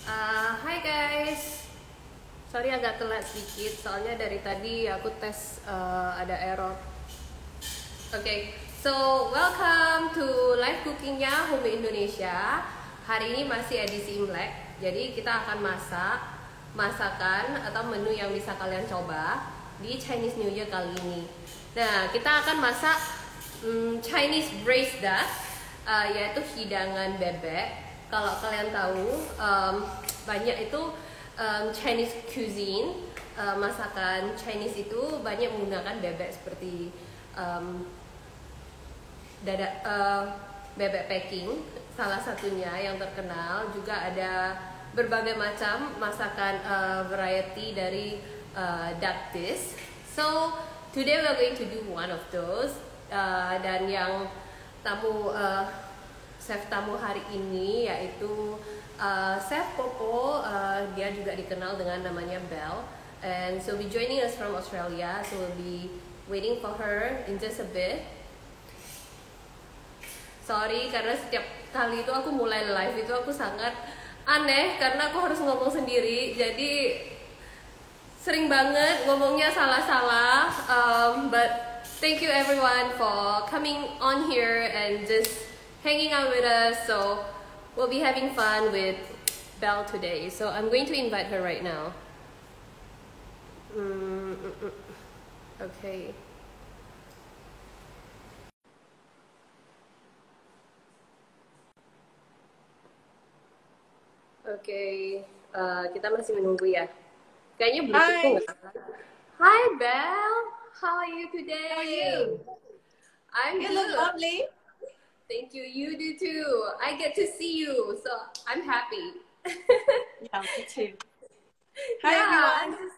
Hai guys, sorry agak telat sedikit, soalnya dari tadi aku tes ada error. So welcome to live cookingnya Home Indonesia. Hari ini masih edisi Imlek, jadi kita akan masakan atau menu yang bisa kalian coba di Chinese New Year kali ini. Nah, kita akan masak Chinese Braised Duck, yaitu hidangan bebek. Kalau kalian tahu, banyak itu Chinese cuisine, masakan Chinese itu banyak menggunakan bebek seperti bebek packing, salah satunya yang terkenal. Juga ada berbagai macam masakan variety dari duck dish. So today we are going to do one of those, dan yang chef tamu hari ini yaitu Chef Popo. Dia juga dikenal dengan namanya Belle, and so be joining us from Australia. So we'll be waiting for her in just a bit. Sorry karena setiap kali itu aku mulai live itu aku sangat aneh karena aku harus ngomong sendiri, jadi sering banget ngomongnya salah-salah. But thank you everyone for coming on here and just hanging out with us. So we'll be having fun with Belle today. So I'm going to invite her right now. Okay. Okay, kita masih menunggu ya. Kayaknya Bluetoothku nggak. Hi Belle, how are you today? How are you? I'm You good. look lovely. Thank you. You do too. I get to see you, so I'm happy. Yeah, me too. Hi everyone.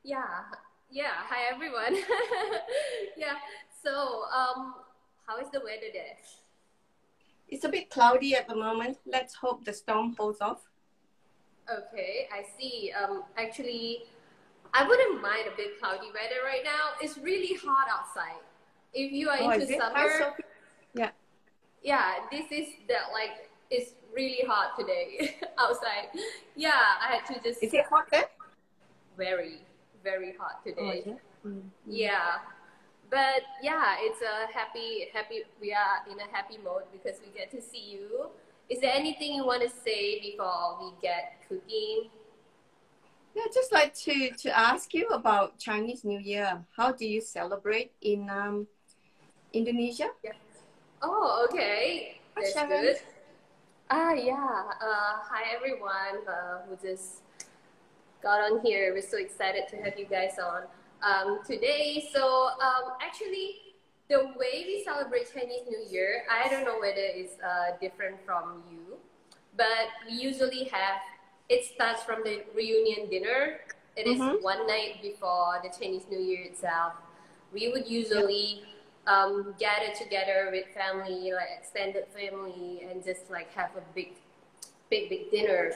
Yeah. Hi everyone. Yeah. So, how is the weather there? It's a bit cloudy at the moment. Let's hope the storm holds off. Okay, I see. Actually, I wouldn't mind a bit cloudy weather right now. It's really hot outside. If you are into is it? summer, Hi, Sophie. Yeah. yeah, this is it's really hot today outside. Yeah, I had to just. Is it hot there? Very, very hot today. Mm-hmm. Yeah, but yeah, it's a happy. We are in a happy mode because we get to see you. Is there anything you want to say before we get cooking? Yeah, I'd just like to ask you about Chinese New Year. How do you celebrate in Indonesia? Yeah. Oh, okay. That's good. Yeah. Hi everyone who just got on here. We're so excited to have you guys on today. So actually, the way we celebrate Chinese New Year, I don't know whether it's different from you, but we usually have, it starts from the reunion dinner. It is one night before the Chinese New Year itself. We would usually gather together with family, like extended family, and just like have a big dinner.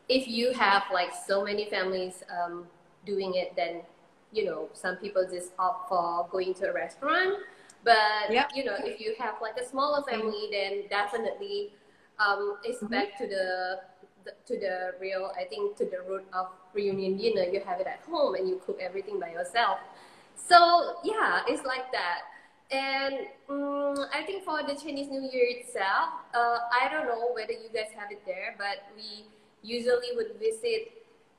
If you have like so many families doing it, then some people just opt for going to a restaurant. But if you have like a smaller family, then definitely it's back to the real, I think, to the root of reunion dinner. You have it at home and you cook everything by yourself. So yeah, it's like that. And I think for the Chinese New Year itself, I don't know whether you guys have it there, but we usually would visit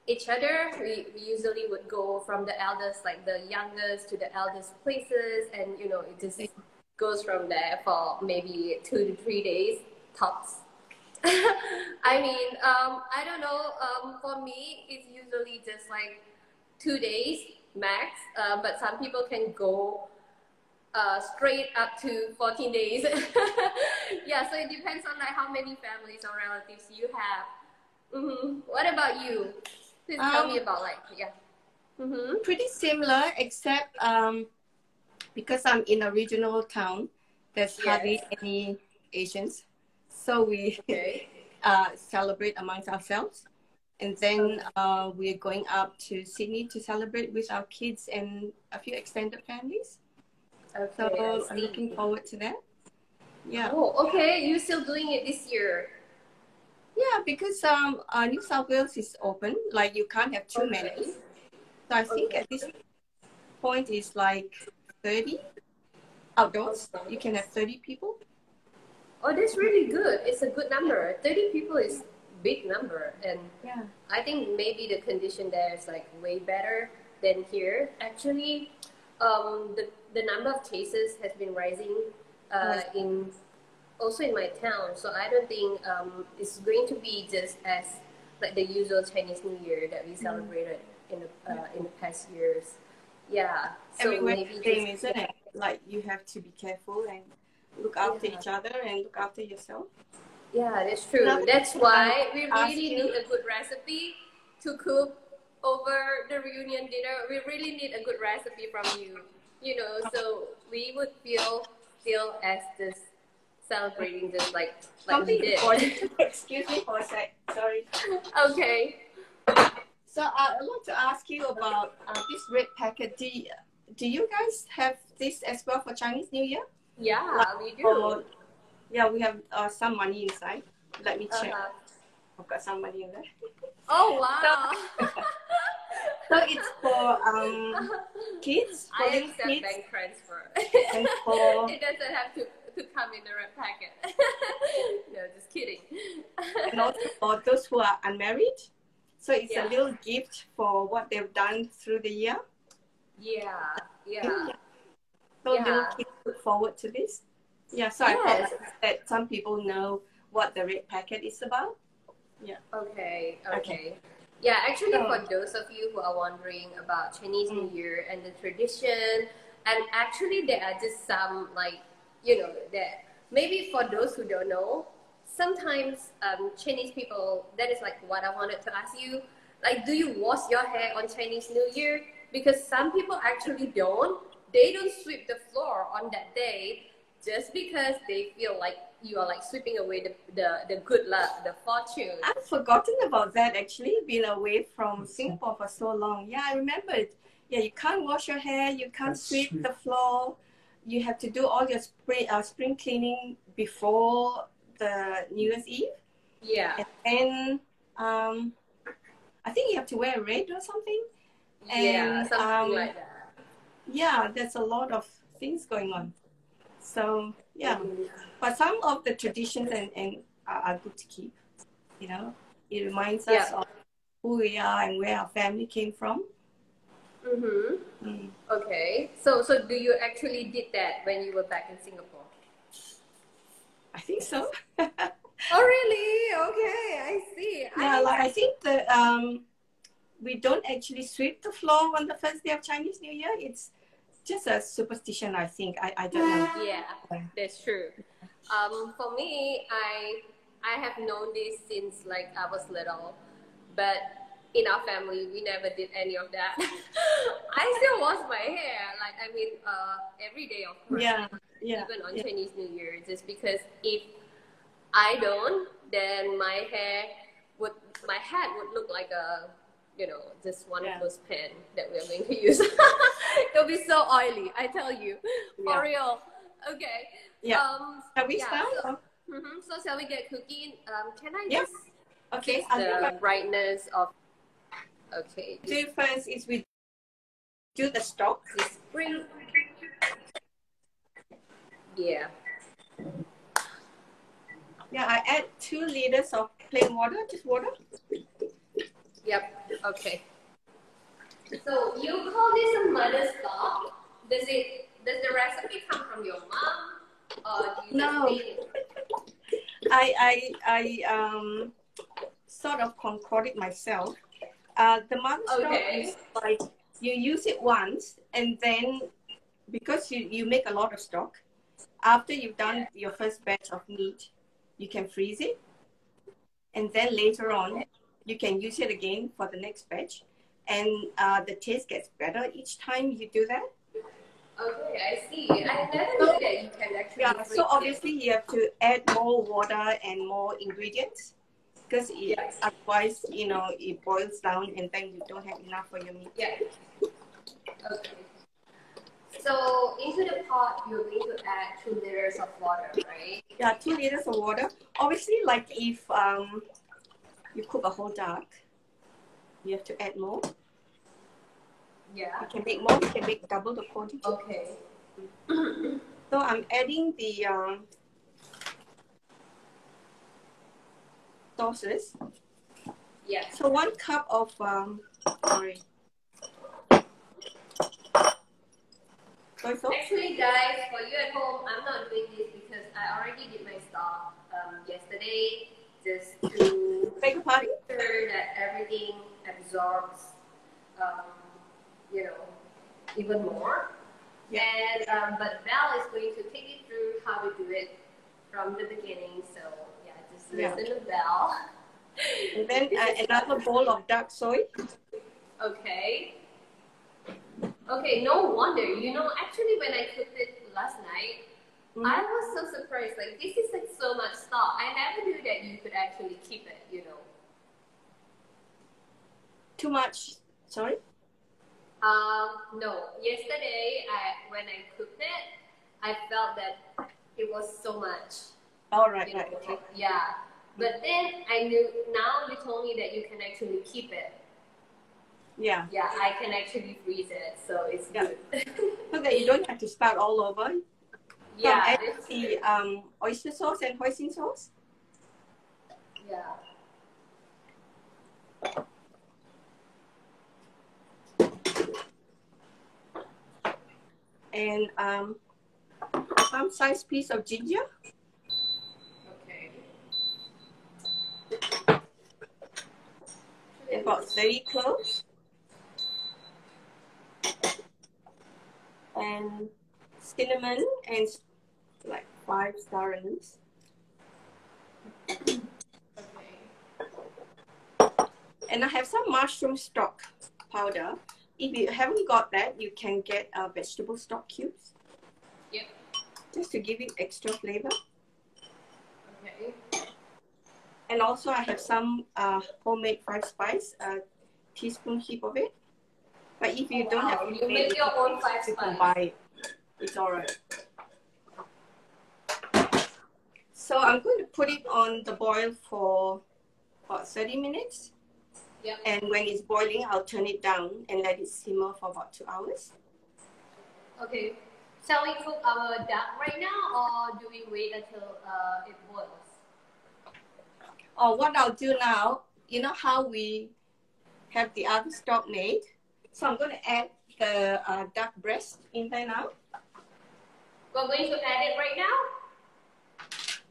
each other. We usually would go from the eldest, like the youngest, to the eldest places, and it just goes from there for maybe 2 to 3 days tops. I mean, I don't know. For me, it's usually just like 2 days max, but some people can go straight up to 14 days. Yeah, so it depends on like how many families or relatives you have. What about you? Please tell me about Pretty similar, except because I'm in a regional town, there's hardly any Asians, so we celebrate amongst ourselves, and then we're going up to Sydney to celebrate with our kids and a few extended families. Okay, so I'm looking forward to that. Yeah. Oh, okay. You're still doing it this year? Yeah, because New South Wales is open, like you can't have too many. So I think at this point is like 30 outdoors. You can have 30 people. Oh, that's really good. It's a good number. 30 people is big number, and Yeah. I think maybe the condition there is like way better than here. Actually, the number of cases has been rising in also in my town. So I don't think it's going to be just as like the usual Chinese New Year that we celebrated in the past years. Yeah. So Everywhere maybe same, isn't it? Like you have to be careful and look after each other and look after yourself. Yeah, that's true. That's why we really need a good recipe to cook over the reunion dinner. We really need a good recipe from you, you know, so we would feel still as this celebrating this like we did. Excuse me for a sec. Sorry. Okay. So I'd like to ask you about this red packet. Do you guys have this as well for Chinese New Year? Yeah, we do. Yeah, we have some money inside. Let me check. I've got some money in there. Oh wow! So it's for kids. I accept kids. Bank transfer. And for it doesn't have to come in a red packet. No, just kidding. And also for those who are unmarried. So it's a little gift for what they've done through the year. Yeah. So little kids look forward to this. Yeah, so I thought that some people know what the red packet is about. Yeah. Okay. Yeah, actually, for those of you who are wondering about Chinese New Year and the tradition, and actually there are just some like, you know, that maybe for those who don't know, sometimes Chinese people, that is like what I wanted to ask you, like, do you wash your hair on Chinese New Year? Because some people actually don't. They don't sweep the floor on that day just because they feel like you are like sweeping away the good luck, the fortune. I've forgotten about that actually, been away from Singapore for so long. Yeah, I remember it. Yeah, you can't wash your hair, you can't sweep the floor. You have to do all your spring cleaning before the New Year's Eve. Yeah. And then I think you have to wear red or something. Yeah, something like that. Yeah, there's a lot of things going on. So yeah, but some of the traditions and are good to keep. You know, it reminds us of who we are and where our family came from. Okay, so do you actually did that when you were back in Singapore? I think so. Oh really? Okay, I see. Yeah, I think that we don't actually sweep the floor on the first day of Chinese New Year. It's just a superstition, I think. I don't know. Yeah, that's true. For me, I have known this since like I was little, but in our family we never did any of that. I still wash my hair, like I mean, every day of course. Yeah. Even on Chinese New Year, just because if I don't, then my head would look like a, you know, just one of those pens that we're going to use. It'll be so oily, I tell you. For real. Okay. Yeah. Shall we start? So shall we get cooking? Can I just okay. the brightness of okay. Do first is we do the stock. Spring. Yeah. Yeah, I add 2 liters of plain water, just water. Yep. Okay. So you call this a mother stock? Does the recipe come from your mom, or do you just make it? I sort of concord it myself. The mother stock is like you use it once, and then because you make a lot of stock, after you've done your first batch of meat, you can freeze it, and then later on you can use it again for the next batch, and the taste gets better each time you do that. Okay, I see. I never knew that you can actually freeze so obviously you have to add more water and more ingredients, because otherwise, you know, it boils down and then you don't have enough for your meat. Yeah. Okay. So into the pot, you're going to add 2 liters of water, right? Yeah, 2 liters of water. Obviously, like if you cook a whole duck, you have to add more. Yeah. You can make more, you can make double the quantity. Okay. So I'm adding the sauces. Yeah. So 1 cup of, sorry. Soy sauce. Actually, guys, for you at home, I'm not doing this because I already did my stuff yesterday, just to Beg your pardon? make sure that everything absorbs, you know, even more. Yeah. And but Val is going to take you through how to do it from the beginning. So yeah, just listen to Val. And then another bowl of dark soy. Okay. Okay, no wonder. You know, actually, when I cooked it last night, I was so surprised. Like, this is like so much stock. I never knew that you could actually keep it, you know. Too much. Sorry? No. Yesterday, when I cooked it, I felt that it was so much. All right, You know, right, okay. Yeah. But then I knew, now you told me that you can actually keep it. Yeah. Yeah, I can actually freeze it, so it's good. So that you don't have to start all over. Yeah. So add the oyster sauce and hoisin sauce. Yeah. And some size piece of ginger. Okay. And about 30 cloves. And cinnamon and like 5 star anise. Okay. And I have some mushroom stock powder. If you haven't got that, you can get vegetable stock cubes. Yep. Just to give it extra flavor. Okay. And also I have some homemade 5 spice, a teaspoon heap of it. But if you don't have you make your own 5 you can spice. buy it. It's alright. So I'm going to put it on the boil for about 30 minutes. Yep. And when it's boiling, I'll turn it down and let it simmer for about 2 hours. Okay. Shall we cook our duck right now, or do we wait until it boils? Or what I'll do now, you know how we have the other stock made? So I'm going to add the duck breast in there now. We're going to add it right now?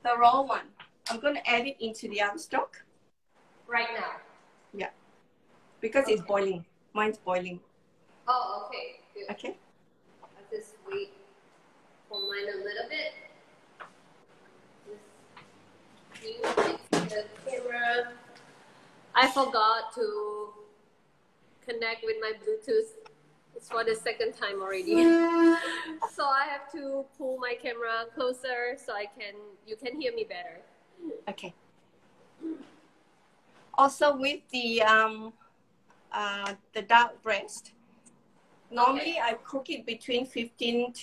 The raw one. I'm going to add it into the other stock. Right now? Yeah. Because it's boiling. Mine's boiling. Oh, okay. Good. Okay. I'll just wait for mine a little bit. Just fix the camera. I forgot to connect with my Bluetooth. It's for the second time already. So I have to pull my camera closer so you can hear me better. Okay. Also with the duck breast, normally I cook it between 15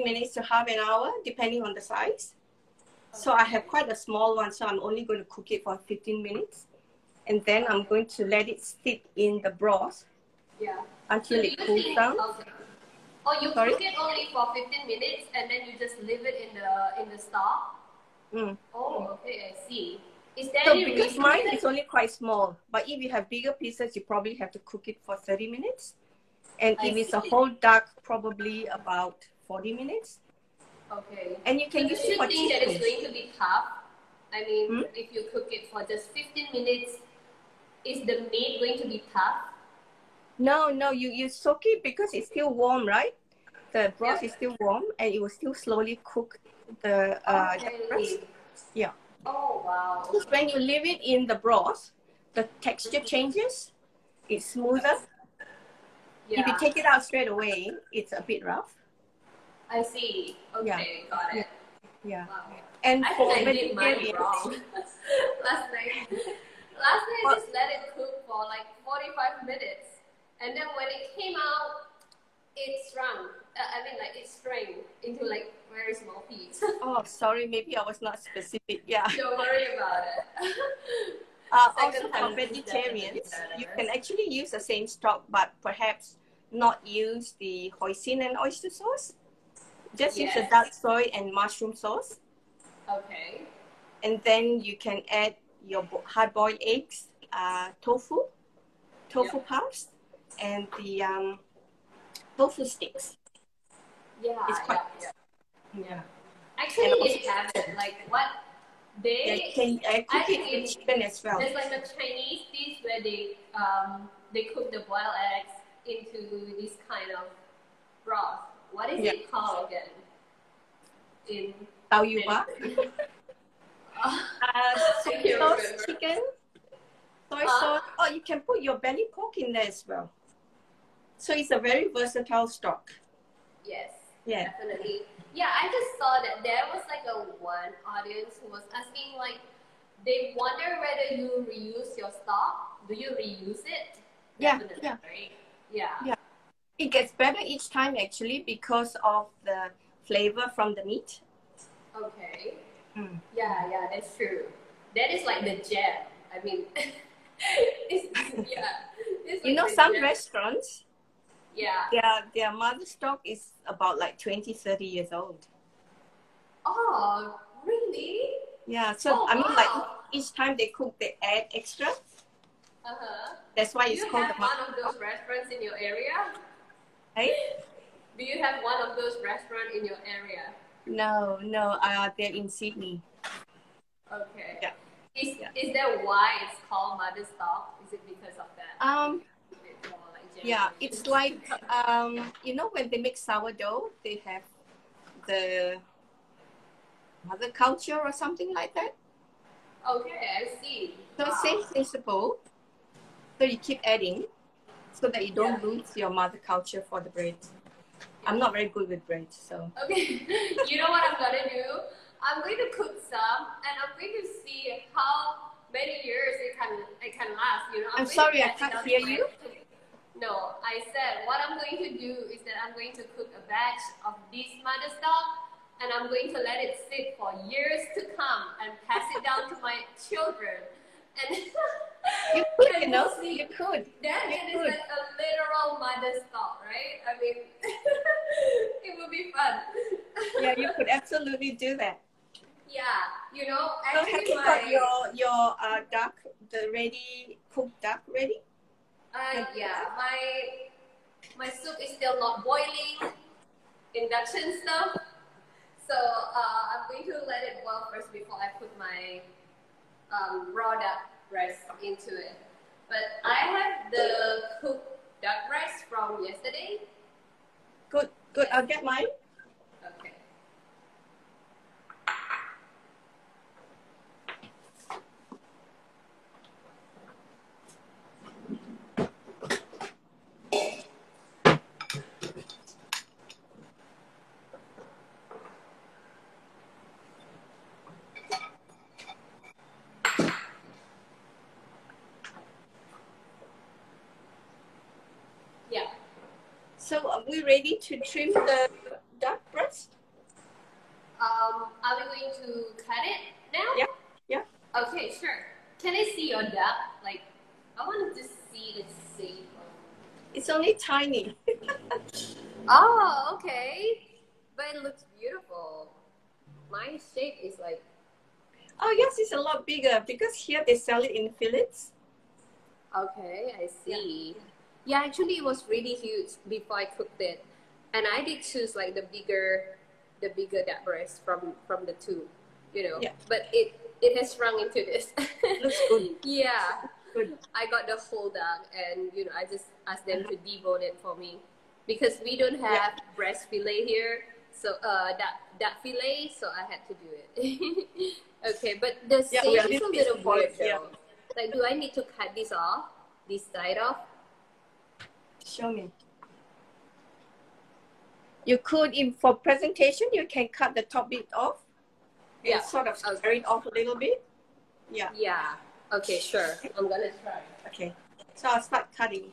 minutes to half an hour, depending on the size. Okay. So I have quite a small one, so I'm only going to cook it for 15 minutes. And then I'm going to let it sit in the broth until it cools down. Oh, you cook it only for 15 minutes and then you just leave it in the stock? Oh, okay, I see. Is there any because reason? Mine is only quite small, but if you have bigger pieces, you probably have to cook it for 30 minutes. And if it's a whole duck, probably about 40 minutes. Okay. And you can use it for chicken. That it's going to be tough? I mean, if you cook it for just 15 minutes, is the meat going to be tough? No, you soak it because it's still warm, right? The broth is still warm and it will still slowly cook the breast. Yeah. Oh, wow. Because when you leave it in the broth, the texture changes. It's smoother. Yeah. If you take it out straight away, it's a bit rough. I see. Okay, got it. Yeah. Wow. And I for think I did mine vegetarians, wrong. Last night I just let it cook for like 45 minutes. And then when it came out, it shrunk. It shrank into like very small pieces. Oh, sorry, maybe I was not specific. Yeah. Don't worry about it. Also for vegetarians, you can actually use the same stock, but perhaps not use the hoisin and oyster sauce. Just use the dark soy and mushroom sauce. Okay. And then you can add your hard-boiled eggs, tofu puffs, and the tofu sticks. Yeah, it's quite yeah. Actually, they have it. Like what they? You can cook it with chicken as well. There's like a Chinese dish where they cook the boiled eggs into this kind of broth. What is it called again? In Tau yuba. Soy sauce chicken. Soy sauce. Oh, you can put your belly pork in there as well. So it's a very versatile stock. Yes. Yeah. Definitely. Yeah, I just saw that there was like one audience who was asking like, they wonder whether you reuse your stock. Do you reuse it? Definitely, Yeah. right? Yeah. Yeah. It gets better each time actually because of the flavor from the meat. Okay. Yeah, that's true. That is like the gem. I mean, it's you like know, some restaurants, their mother stock is about like 20-30 years old. Oh, really? Yeah, so I mean, like each time they cook, they add extra. That's why it's called the one of those restaurants in your area? Hey? Do you have one of those restaurants in your area? No, they're in Sydney. Okay. Yeah. Is that why it's called mother stock? Is it because of that? Yeah, it's like you know, when they make sourdough, they have the mother culture or something like that. Okay, I see. So same principle. So you keep adding so that you don't lose your mother culture for the bread. I'm not very good with bread, so. Okay, you know what I'm gonna do? I'm going to cook some, and I'm going to see how many years it can last. You know, I'm sorry, I can't hear you. No, I said what I'm going to do is that I'm going to cook a batch of this mother stock, and I'm going to let it sit for years to come and pass it down to my children. And you could, you know, you could. Then it is like a literal mother stock, right? I mean, it would be fun. Yeah, you could absolutely do that. Yeah, you know, actually, so have you got your duck, the ready cooked duck ready? Yeah, my soup is still not boiling. Induction stuff. So I'm going to let it boil first before I put my raw duck breast into it. But I have the cooked duck breast from yesterday. Good. I'll get mine. Okay. So are we ready to trim the duck breast? Are we going to cut it now? Yeah. Okay, sure. Can I see your duck? Like, I want to just see the shape. It's only tiny. Oh, okay. But it looks beautiful. My shape is like... Oh, yes, it's a lot bigger because here they sell it in fillets. Okay, I see. Yeah, actually it was really huge before I cooked it. And I did choose like the bigger duck breast from the two, you know. Yeah. But it has shrunk into this. Looks good. Yeah. Good. I got the whole duck, and you know, I just asked them to debone it for me because we don't have breast fillet here, so duck fillet, so I had to do it. Okay, but the shape is a little weird though. Yeah. Like, do I need to cut this off, this side off? Show me. You could, for presentation, you can cut the top bit off. And sort of stir it off a little bit. Yeah. Yeah. Okay, sure. I'm gonna try. Okay. So I'll start cutting.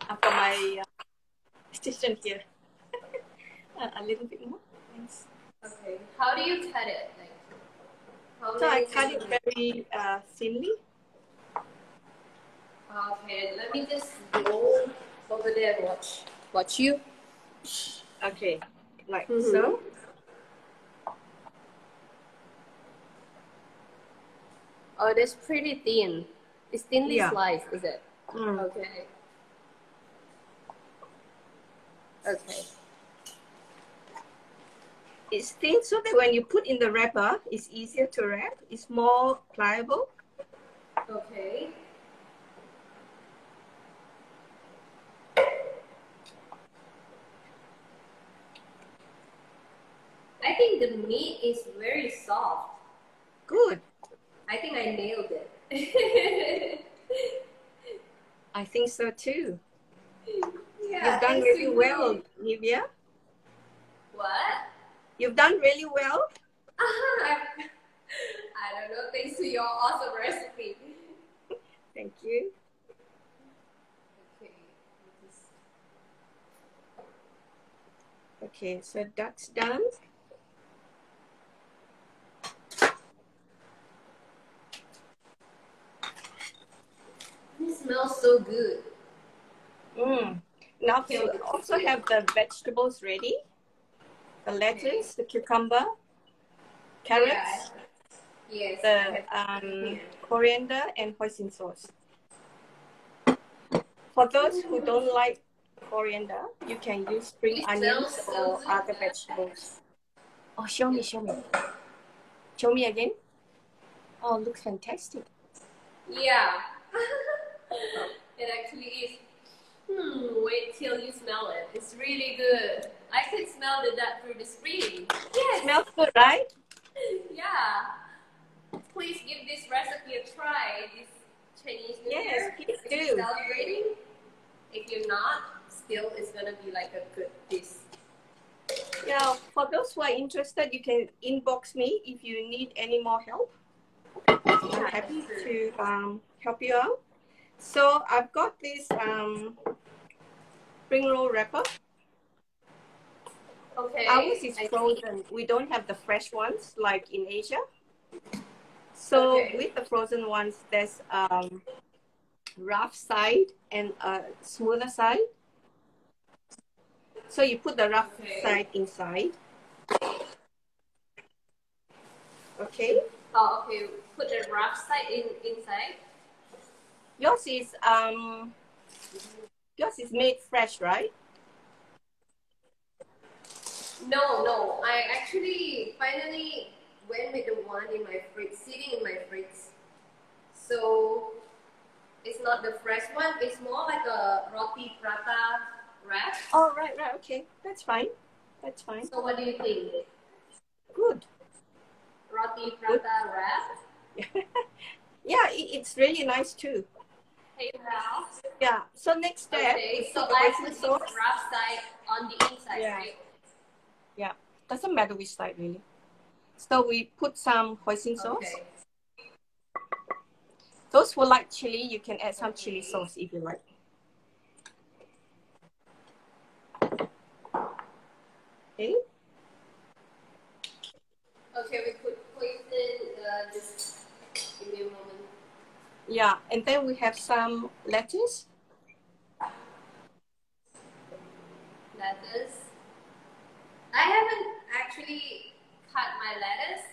I've got my assistant here. A little bit more. Thanks. Okay. How do you cut it? Like, how So I many cut it very thinly. Okay, let me just go over there and watch you. Okay, like so. Oh, that's pretty thin. It's thinly sliced, is it? Okay. Okay. It's thin so that when you put in the wrapper, it's easier to wrap. It's more pliable. Okay. I think the meat is very soft. Good. I think I nailed it. I think so too. Yeah, You've done really well, Nivea. What? You've done really well. I don't know. Thanks to your awesome recipe. Thank you. Okay. Okay, so that's done. It smells so good. Now we also have the vegetables ready. The lettuce, the cucumber, carrots, yes, the coriander, and hoisin sauce. For those who don't like coriander, you can use spring onions or other vegetables. Oh, show me. Show me again. Oh, looks fantastic. Yeah. It actually is. Wait till you smell it. It's really good. I can smell the duck through the screen. Yes. Smells good, right? Yeah. Please give this recipe a try. This Chinese New Year. Please if do. you're celebrating. If you're not, still it's gonna be like a good dish. Yeah, for those who are interested, you can inbox me if you need any more help. I'm happy to help you out. So I've got this spring roll wrapper. Okay. Ours is frozen. We don't have the fresh ones like in Asia. So with the frozen ones, there's rough side and a smoother side. So you put the rough side inside. Okay. Oh, okay. Put the rough side inside. Yours is made fresh, right? No. I actually finally went with the one in my fridge, sitting in my fridge. So it's not the fresh one. It's more like a roti prata wrap. Oh, right. Okay, that's fine. So what do you think? Good. Roti prata wrap. Yeah, it's really nice too. Hey, Val. Yeah. So next step. Okay, so I put this rough side on the inside, right? Yeah. Doesn't matter which side really. So we put some hoisin sauce. Okay. Those who like chili, you can add some chili sauce if you like. Okay. Okay, we put hoisin. Just give me a moment. Yeah, and then we have some lettuce. Lettuce. I haven't actually cut my lettuce.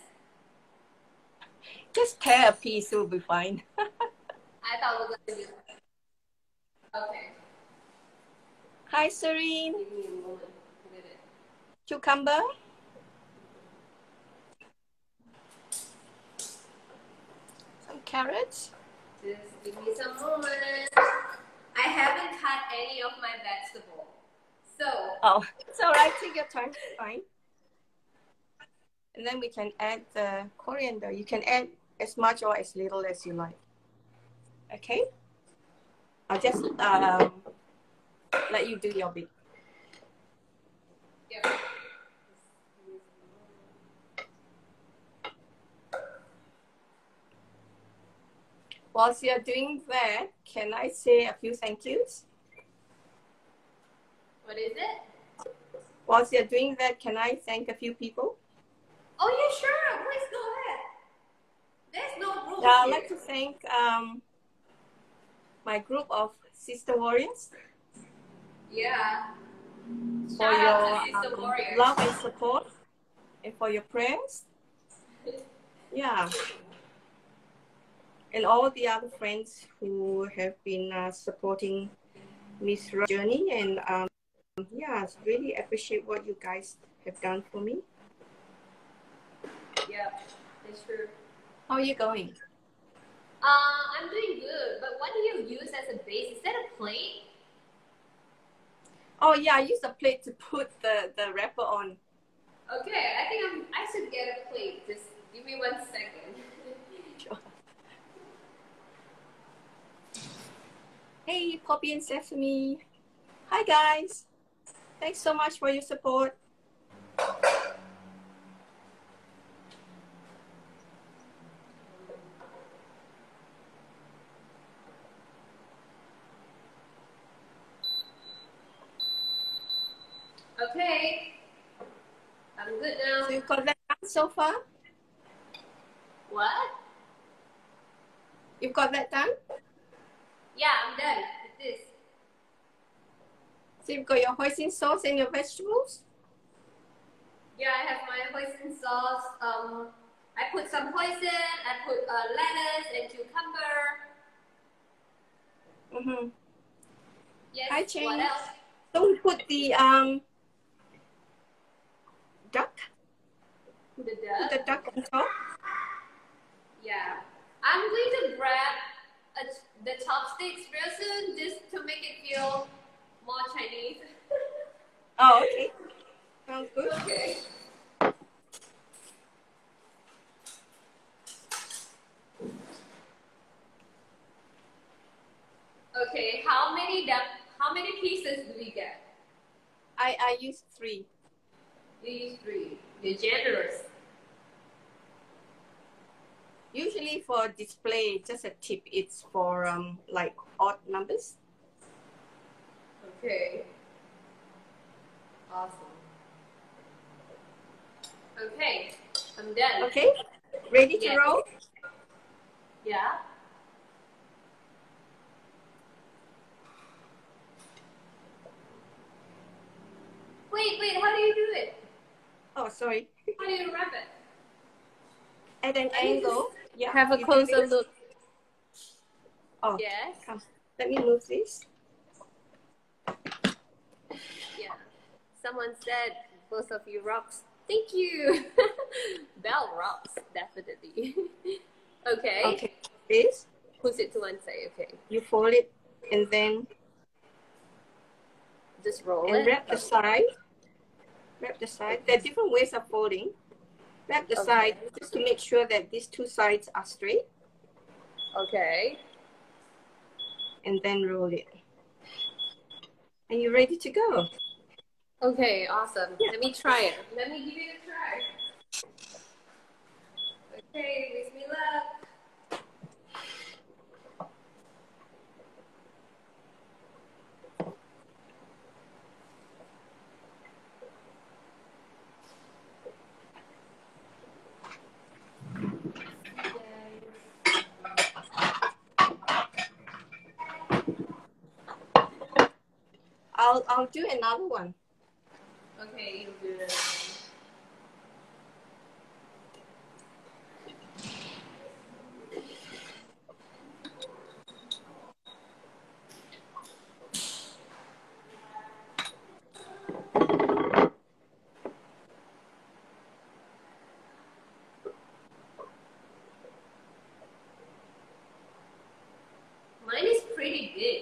Just tear a piece, it will be fine. I thought we were going to do that. Okay. Hi, Serene. Give me a moment. Cucumber. Some carrots. Just give me some moment. I haven't cut any of my vegetable. So. Oh, it's all right. Take your time. Fine. And then we can add the coriander. You can add as much or as little as you like. Okay? I'll just let you do your bit. Yep. Whilst you're doing that, can I say a few thank yous? What is it? Whilst you're doing that, can I thank a few people? Oh yeah, sure. Please go ahead. There's no rules I'd here. like to thank my group of sister warriors. Yeah. For Shout out your to sister warriors. love and support, and for your prayers. Yeah. And all the other friends who have been supporting Miss journey, and yeah, really appreciate what you guys have done for me. Yeah, that's true. How are you going? I'm doing good, but what do you use as a base? Is that a plate? Oh yeah, I use a plate to put the wrapper on. Okay, I think I should get a plate. Just give me 1 second. Sure. Hey, Poppy and Sesame. Hi guys. Thanks so much for your support. Okay, I'm good now. So you've got that done so far? What? You've got that done? Yeah, I'm done with this. So you've got your hoisin sauce and your vegetables? Yeah, I have my hoisin sauce. I put some hoisin, I put lettuce and cucumber. Mm-hmm. Yes, Hi, Jane. what else? So we put the duck? The duck? Put the duck on top? Yeah. I'm going to grab the chopsticks real soon just to make it feel more Chinese. Oh, okay. Sounds good. Okay. Okay, how many pieces do we get? I use 3. These 3. You're generous. Usually for display, just a tip, it's for like odd numbers. Okay. Awesome. Okay, I'm done. Okay, ready to roll? Yeah. Wait, how do you do it? Oh, sorry. How do you wrap it? At an angle. Yeah. Have a closer look. Oh, yes. Come. Let me move this. Yeah. Someone said both of you rocks. Thank you. Belle rocks, definitely. Okay. Okay. This. Push it to one side. Okay. You fold it and then just roll and it. wrap the side. Wrap the side. There are different ways of folding. Wrap the side just to make sure that these 2 sides are straight. Okay. And then roll it. And you're ready to go. Okay, awesome. Yeah. Let me try it. Let me give it a try. Okay, wish me luck. I'll do another one. Okay, you do it. Mine is pretty big.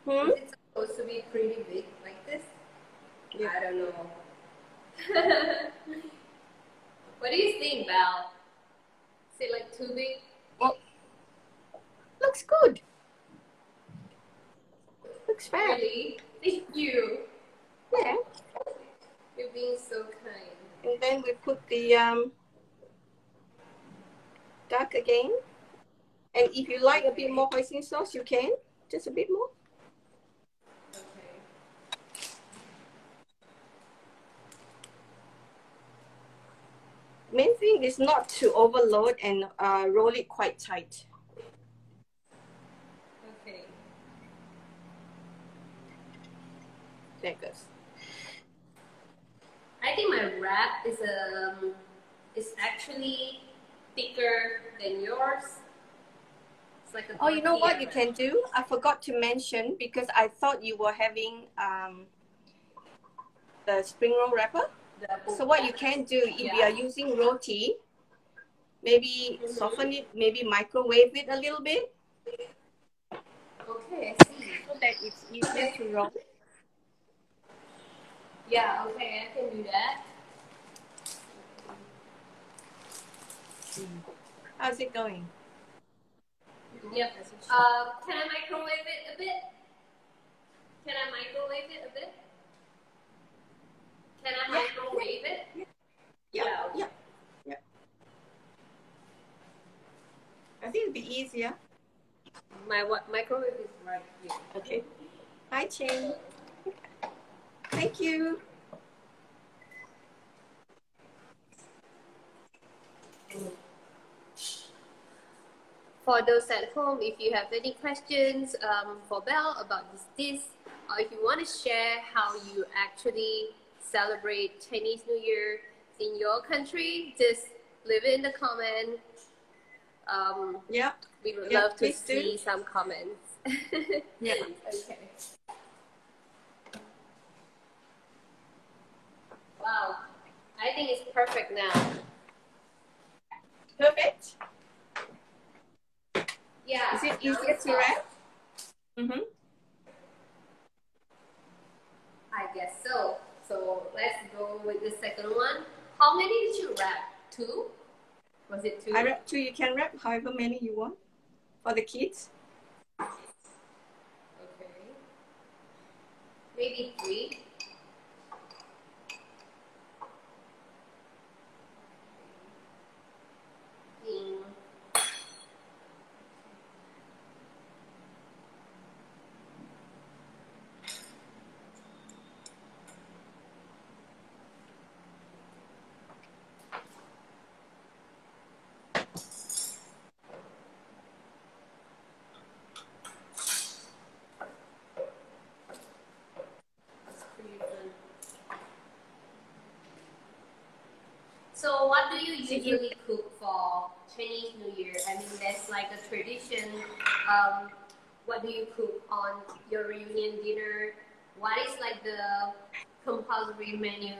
Hmm? Is it supposed to be pretty big like this? Yeah. I don't know. What do you think, Val? Is it like too big? Well, looks good. Looks fair. Really? Thank you. Yeah. You're being so kind. And then we put the duck again. And if you like a bit more hoisin sauce, you can. Just a bit more. is not to overload and roll it quite tight. Okay. There it goes. I think my wrap is actually thicker than yours. It's like a oh, you know what you wrap. can do? I forgot to mention because I thought you were having the spring roll wrapper. So what you can do if you are using roti, maybe soften it, maybe microwave it a little bit. Okay, I see. So that it's easier to roll. Yeah, okay, I can do that. How's it going? Yep. Can I microwave it a bit? Can I microwave it a bit? Can I microwave it? Yeah. I think it'd be easier. My microwave is right here. Okay. Hi, Chen. Thank you. For those at home, if you have any questions for Belle about this dish, or if you want to share how you actually celebrate Chinese New Year in your country, just leave it in the comment. Yeah. We would love to see some comments. Yeah. Okay. Wow. I think it's perfect now. Perfect? Yeah. Is it easier to wrap? Mm-hmm. I guess so. So let's go with the second one. How many did you wrap? 2? Was it 2? I wrap 2. You can wrap however many you want for the kids. Okay. Maybe 3. So what do you usually cook for Chinese New Year? I mean, there's like a tradition. What do you cook on your reunion dinner? What is like the compulsory menu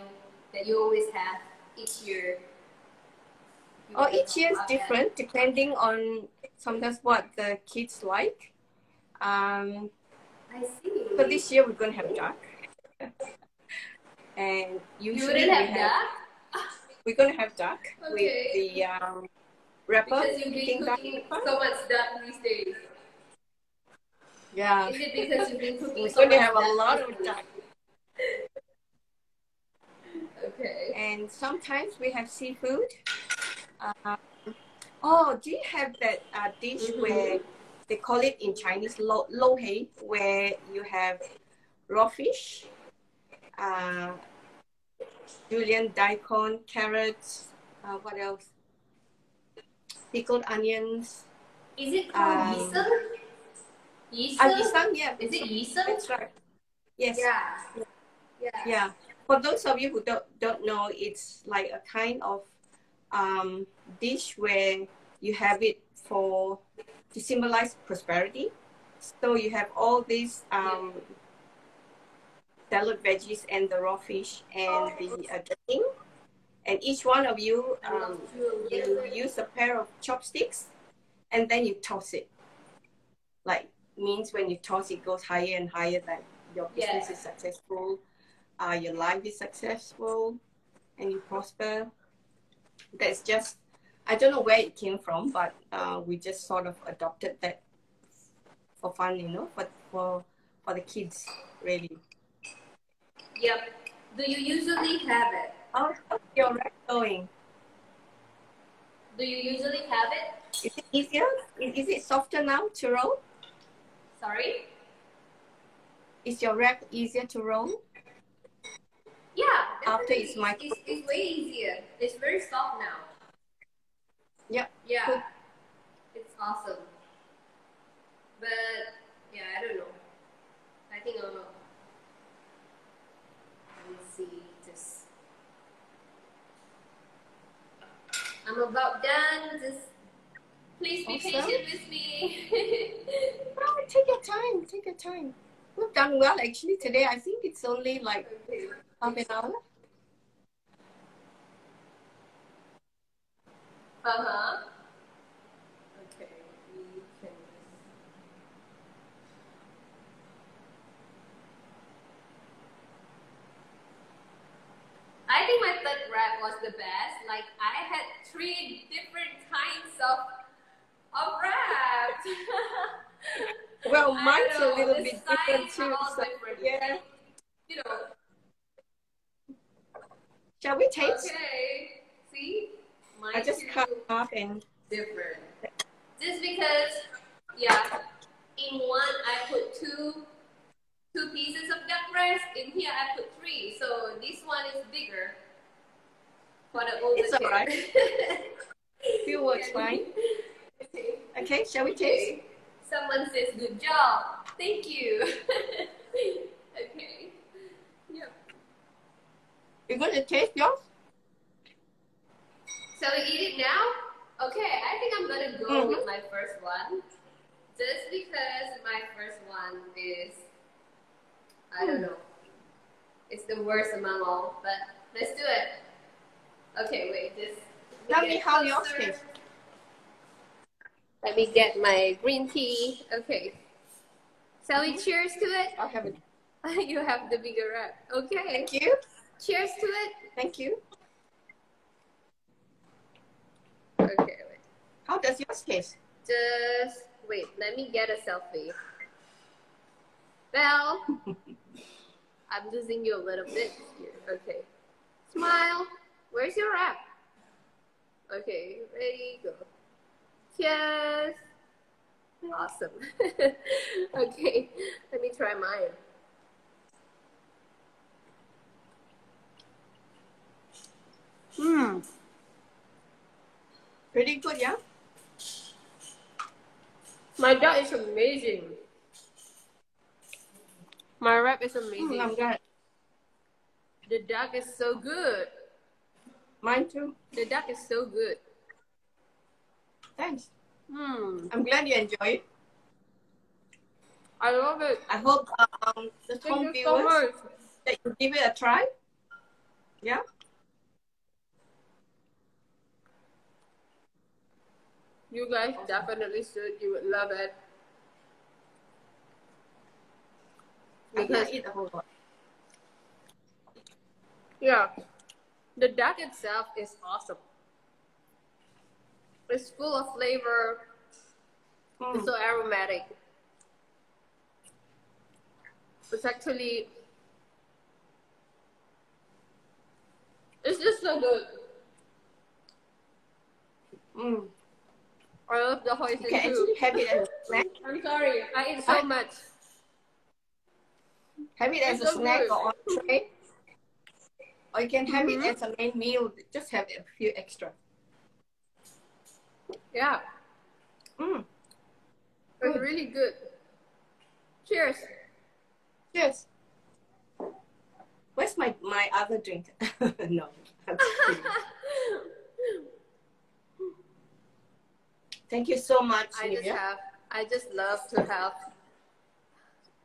that you always have each year? Each year is different depending on sometimes what the kids like. I see. So this year we're going to have duck. And usually you wouldn't have duck? We're going to have duck with the wrapper. Because you've been cooking so much duck these days. Yeah. Is it because you've been cooking so much duck? We're going to have a lot of duck. Okay. And sometimes we have seafood. Do you have that dish where they call it in Chinese lo hei, where you have raw fish, julienne, daikon, carrots, what else? Pickled onions. Is it called yiseng? Yiseng, yeah. Is it yiseng? That's right. Yes. Yeah. For those of you who don't know, it's like a kind of dish where you have it to symbolize prosperity. So you have all these salad veggies and the raw fish and the dressing. And each one of you, you use a pair of chopsticks and then you toss it. Like, means when you toss it goes higher and higher, that your business is successful, your life is successful, and you prosper. That's just, I don't know where it came from, but we just sort of adopted that for fun, but for the kids, really. Yep. Do you usually have it? How's your wrap going? Do you usually have it? Is it easier? Is it softer now to roll? Sorry? Is your wrap easier to roll? Yeah. After it's microwaved? It's way easier. It's very soft now. Yeah. Yeah, Cool. it's awesome. But yeah, I don't know. I think let me see. Just I'm about done. Just please be Awesome. patient with me. Oh, take your time. Take your time. We've done well actually today. I think it's only like half an hour. Uh-huh. Okay, we can I think my third wrap was the best. Like I had 3 different kinds of wraps. Well, mine's a know, little the bit different sides are too. all So, different. yeah. You know. Shall we taste? Okay. See? Mine I just too cut off and different. Just because, yeah, in one I put two pieces of duck breast. In here I put 3. So this one is bigger for the older it's all right. Still works fine. Okay, shall we taste? Someone says good job. Thank you. Okay. Yep. You're going to taste yours? So we eat it now? Okay, I think I'm gonna go with my first one. Just because my first one is, I don't know, it's the worst among all, but let's do it. Okay, wait, just tell me how yours tastes. Let me get my green tea. Okay. Shall we cheers to it? I'll have it. You have the bigger wrap. Okay. Thank you. Cheers to it. Thank you. Okay, wait. How does yours taste? Just wait, let me get a selfie. Well, I'm losing you a little bit here. Okay. Smile. Where's your wrap? Okay, ready, go. Cheers. Awesome. Okay, let me try mine. Pretty good, yeah? My duck is amazing. My wrap is amazing. I'm glad. The duck is so good. Mine too. The duck is so good. Thanks. I'm glad you enjoyed it. I love it. I hope the home viewers that you give it a try. Yeah? You guys definitely should. You would love it. Because I eat a whole lot. Yeah, the duck itself is awesome. It's full of flavor. It's so aromatic. It's actually, it's just so good. I love the hoisin You can too. actually have it as a snack. I'm sorry, I eat so much. Have it as a snack or on a tray. Or you can have it as a main meal. Just have a few extra. Yeah. It's really good. Cheers. Cheers. Where's my other drink? No. I'm just kidding. Thank you so much, Nivea. I just love to have.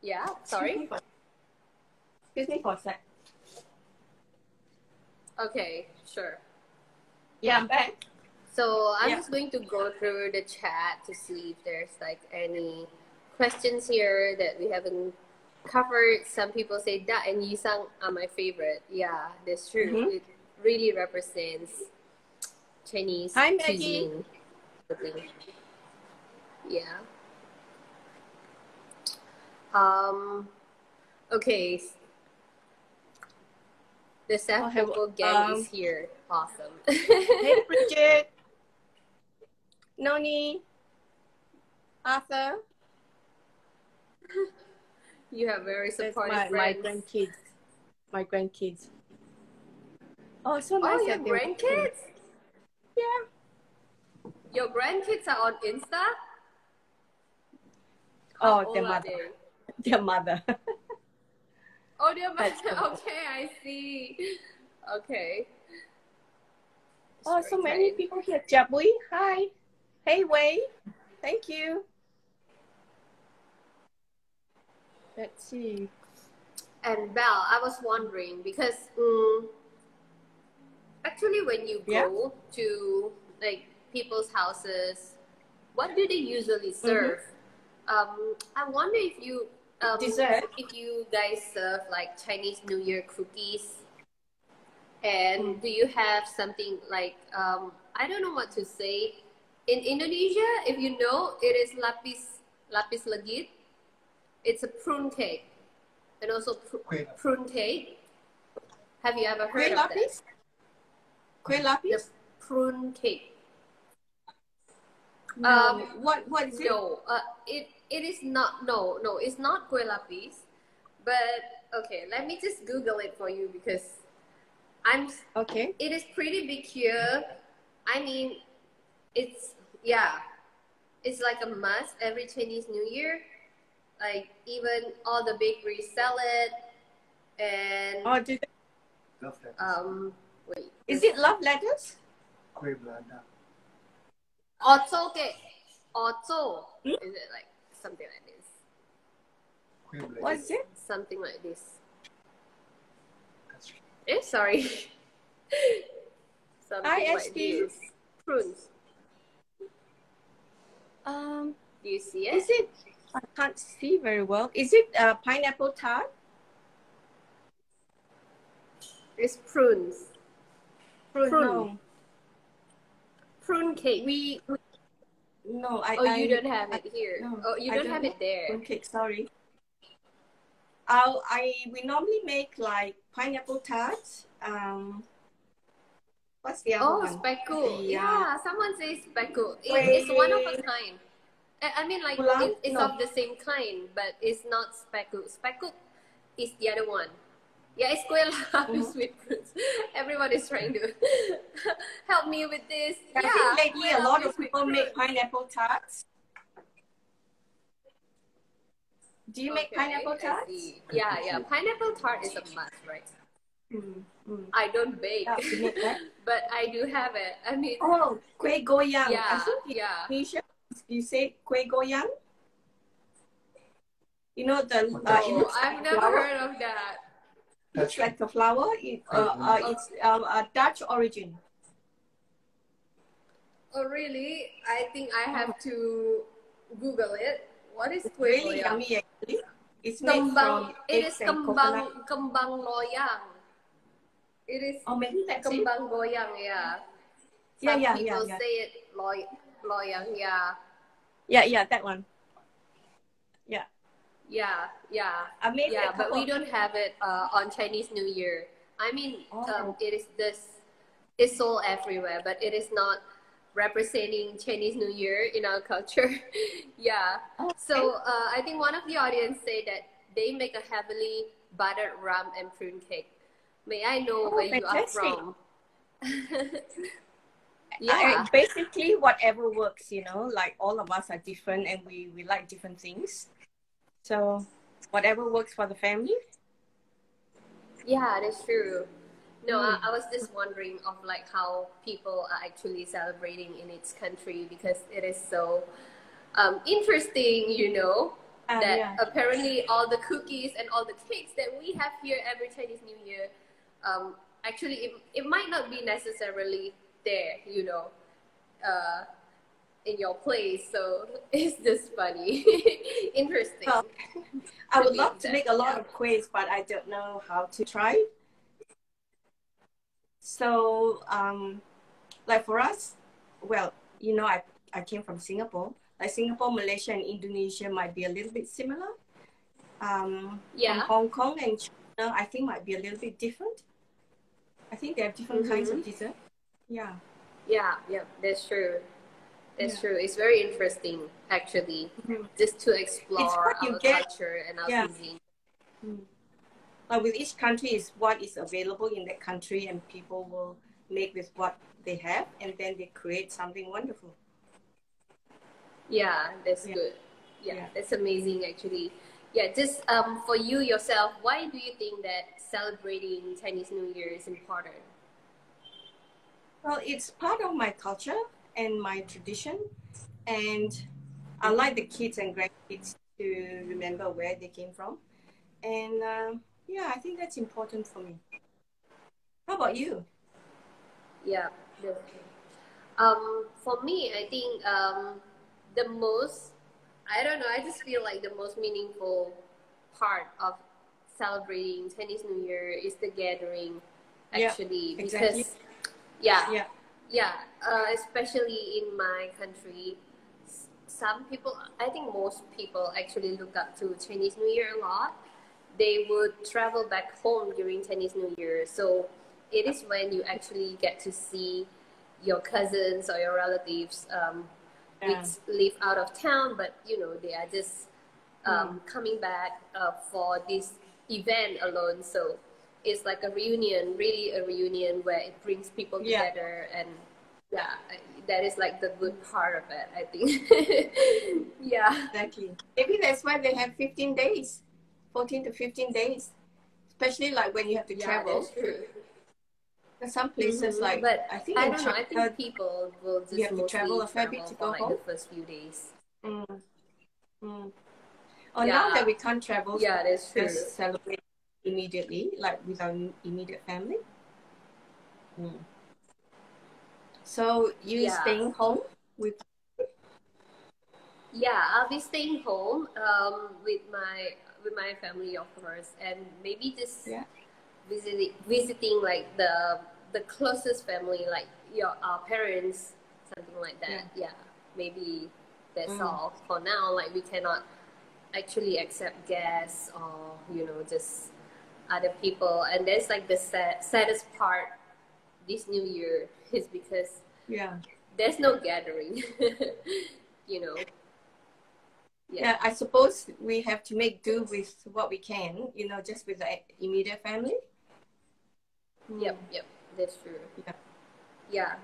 Yeah, sorry. Excuse me for a sec. Okay, sure. Yeah, I'm back. So I'm just going to go through the chat to see if there's like any questions here that we haven't covered. Some people say Da and Yisang are my favorite. Yeah, that's true. It really represents Chinese cuisine. Yeah. Okay. The Seth Popo gang is here. Awesome. Hey, Bridget. Noni. Arthur. You have very supportive friends. My grandkids. My grandkids. Oh, so nice. Oh, your grandkids? Yeah. Your grandkids are on Insta? Oh, How old their are mother. they? Their mother. Oh, their mother. That's cool. Okay, I see. Okay. Oh, so many people here. Jabui, hi. Hey, Wei. Thank you. Let's see. And Belle, I was wondering because actually when you go to like people's houses, what do they usually serve? I wonder if you Dessert. if you guys serve like Chinese New Year cookies, and do you have something like I don't know what to say. In Indonesia, if you know, it is lapis legit. It's a prune cake, and also prune cake. Have you ever heard of that? Kue lapis? The prune cake. No. What is it? No, it is not. No, it's not kue lapis. But okay, let me just Google it for you because okay. It is pretty big here. I mean, it's it's like a must every Chinese New Year. Like even all the bakeries sell it, and wait, is it love letters? Otso cake. Otso. Is it like something like this? What is it? Something like this. Sorry. Something like this. Prunes. Do you see it? Is it? I can't see very well. Is it pineapple tart? It's prunes. Prune. No. Prune cake. No, you don't have it here. No, oh, you don't have it there. Prune cake, sorry. We normally make like pineapple tarts. What's the other one? Oh, speckle. Yeah, someone says speckle. It's one of a kind. I mean, like, it's of the same kind, but it's not speckle. Speckle is the other one. Yeah, it's kue lapis with fruits. Everyone is trying to help me with this. I think lately a lot of people make pineapple tarts. Do you make pineapple tarts? Yeah. Pineapple tart is a must, right? I don't bake, but I do have it. I mean, kue goyang. Yeah, I think Indonesia, you say kue goyang. You know the. I've never heard of that. Looks like a flower. It's a Dutch origin. Oh really? I think I have to Google it. What is kue really goyang? Yummy actually. It's made from kembang loyang. It is maybe that's kembang goyang, yeah. Some people say it loyang, yeah. Yeah, that one. Yeah. But we don't have it on Chinese New Year. I mean, it's sold everywhere, but it is not representing Chinese New Year in our culture. Yeah. Okay. So I think one of the audience say that they make a heavily buttered rum and prune cake. May I know where you are from? Basically, whatever works, like all of us are different and we like different things. So whatever works for the family. Yeah, that's true. No, I was just wondering of like how people are actually celebrating in its country because it is so interesting, that apparently all the cookies and all the cakes that we have here every Chinese New Year, actually it might not be necessarily there, in your place. So it's just funny. Interesting. Well, I would love to make a lot of quiz, but I don't know how to try. So, like for us, well, I came from Singapore. Like Singapore, Malaysia, and Indonesia might be a little bit similar. From Hong Kong and China, I think might be a little bit different. I think they have different kinds of dessert. Yeah, that's true. That's true. It's very interesting, actually, just to explore our culture and our cuisine. But with each country is what is available in that country, and people will make with what they have, and then they create something wonderful. Yeah, that's Yeah. good. Yeah, Yeah. that's amazing actually. Yeah, just for you yourself, why do you think that celebrating Chinese New Year is important? Well, it's part of my culture and my tradition, and I like the kids and grandkids to remember where they came from. And yeah, I think that's important for me. How about you? Yeah, definitely. For me, I think the most, I don't know, I just feel like the most meaningful part of celebrating Chinese New Year is the gathering, Yeah, actually, exactly. because, yeah, Yeah. yeah, especially in my country, some people, I think most people actually look up to Chinese New Year a lot. They would travel back home during Chinese New Year. So it is when you actually get to see your cousins or your relatives which Yeah. live out of town, but you know, they are just coming back for this event alone. So it's like a reunion, really a reunion where it brings people Yeah. together. And yeah, that is like the good part of it, I think. Yeah. Exactly. Maybe that's why they have 15 days, 14 to 15 days, especially like when you have to Yeah, travel. that's true. There's some places like, But I think I in don't know. I China, think people will you just have to travel mostly a fair bit travel to for go like home. the first few days. Mm, mm. Or now that Yeah, we can't travel, so yeah, that's true. just celebrate immediately, like with our immediate family. Mm. So you Yeah, staying home with? yeah. I'll be staying home with my family, of course, and maybe just Yeah. visiting like the closest family, like your our parents, something like Yeah. that. Yeah, maybe that's Mm. all for now. Like we cannot actually accept guests or you know just other people, and that's like the saddest part this new year is because Yeah. there's no gathering. You know. Yeah. Yeah, I suppose we have to make do with what we can, just with the immediate family. Yep. Mm. Yep. That's true. Yeah. Yeah.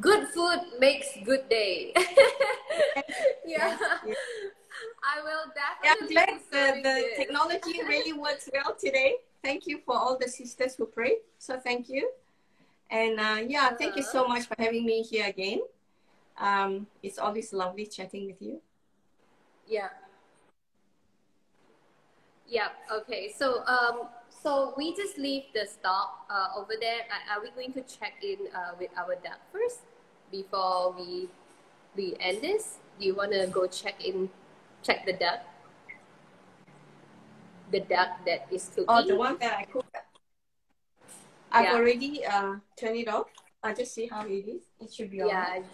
Good food makes good day. Yes, Yeah. yes, yes. I will Yeah, I'm definitely glad be serving the this. technology really works well today. Thank you for all the sisters who prayed. So thank you. And yeah, thank you Uh-huh. so much for having me here again. It's always lovely chatting with you. Yeah. Yeah. Okay. So we just leave the stock over there. Are we going to check in with our duck first before we end this? Do you want to go check the duck that is Oh, the cooking? one that I cooked. I've Yeah. already turned it off. I'll just see how it is. It should be alright.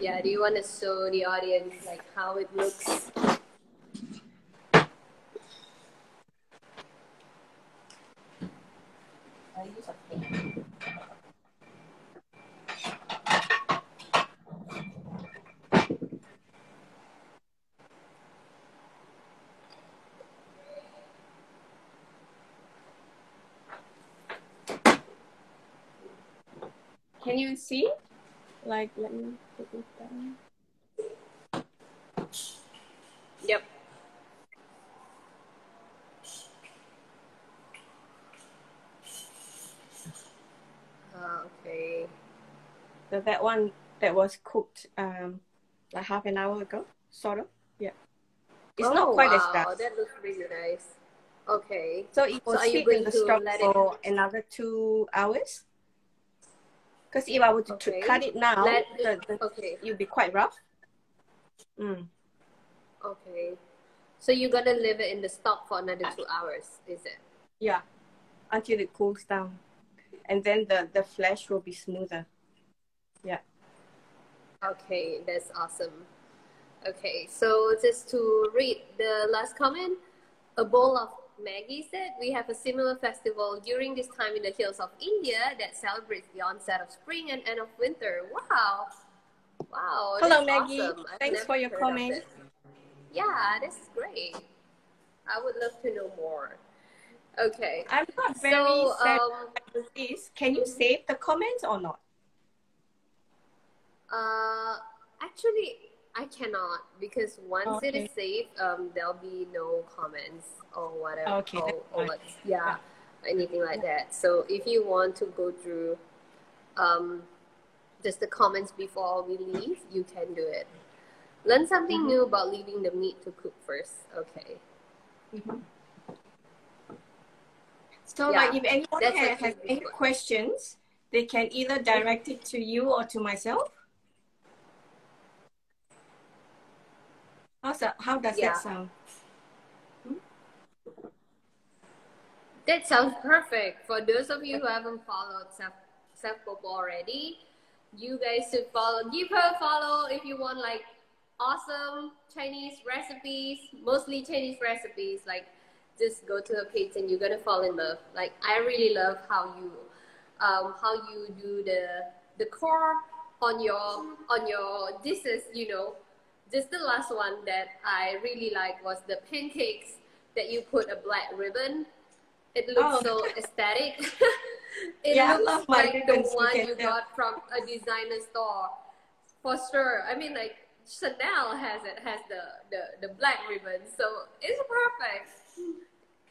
Yeah. Yeah. Do you want to show the audience like how it looks? I use a pen. Can you see? Like, let me put this down. Yep. Okay. So that one that was cooked like half an hour ago, sort of. Yeah. It's not Oh quite as dark. wow, that looks really nice. Okay. So it will So are you sit in going the to stock let it? for another 2 hours. Because if I were to Okay. cut it now, Let it. Okay. it would be quite rough. Mm. Okay. So you're gonna leave it in the stock for another 2 hours, is it? Yeah, until it cools down. And then the flesh will be smoother. Yeah. Okay, that's awesome. Okay, so just to read the last comment, a bowl of Maggie said, we have a similar festival during this time in the hills of India that celebrates the onset of spring and end of winter. Wow. Wow, Hello, that's Maggie. awesome. I've Thanks never for your heard of comment. it. Yeah, this is great. I would love to know more. Okay. I'm not very So, sad with this. Can you save the comments or not? uh, actually, I cannot because once it is Okay. safe, there'll be no comments or whatever, Okay, that's or fine. what's, yeah, anything like that. So if you want to go through just the comments before we leave, you can do it. Learn something new about leaving the meat to cook first. Okay. So Yeah, like if anyone that's a has key any before. questions, they can either direct it to you or to myself. How does Yeah, that sound? that sounds perfect. For those of you who haven't followed Chef Popo already, you guys should follow. Give her a follow if you want like awesome Chinese recipes, mostly Chinese recipes. Like, just go to her page and you're gonna fall in love. Like, I really love how you do the core on your dishes. You know, just the last one that I really like was the pancakes that you put a black ribbon. It looks Oh, so aesthetic. It yeah, I looks love my like the ribbons. You one can you tell. got from a designer store, for sure. I mean, like Chanel has the black ribbon, so it's perfect.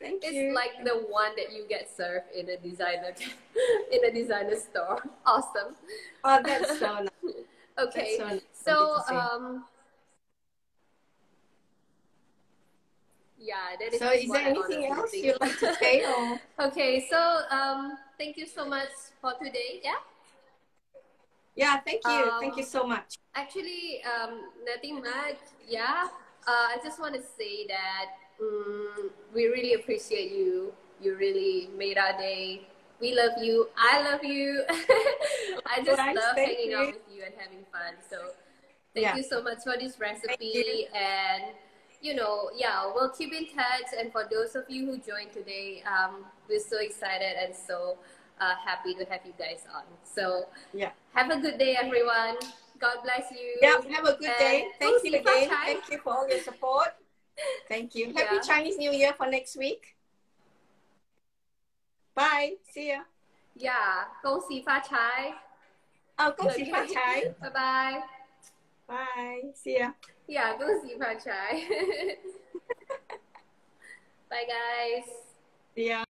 Thank It's you. like the one that you get served in a designer in a designer store. Awesome. Oh, that's so nice. That's Okay, so nice of you so to say. yeah, that is So is what there I anything honestly else think. you'd like to say or? Okay, so thank you so much for today. Yeah. Yeah, thank you. Thank you Um, so much. Actually, nothing much. Yeah. I just want to say that we really appreciate you. You really made our day. We love you. I love you. I just Likewise, love thank hanging out you. with you and having fun. So thank Yeah, you so much for this thank you. recipe. And, you know, yeah, we'll keep in touch. And for those of you who joined today, we're so excited and so happy to have you guys on. So Yeah. have a good day, everyone. God bless Yeah, you. have a good And day. Gong Thank you Xi Fa again. Chai. Thank you for all your support. Thank you. Happy Yeah. Chinese New Year for next week. Bye. See ya. Yeah. Gong Xi Fa Chai. Oh, 恭喜 Okay. 发财. Bye bye. Bye. See ya. Yeah. Gong Xi Fa Chai. Bye, guys. See ya.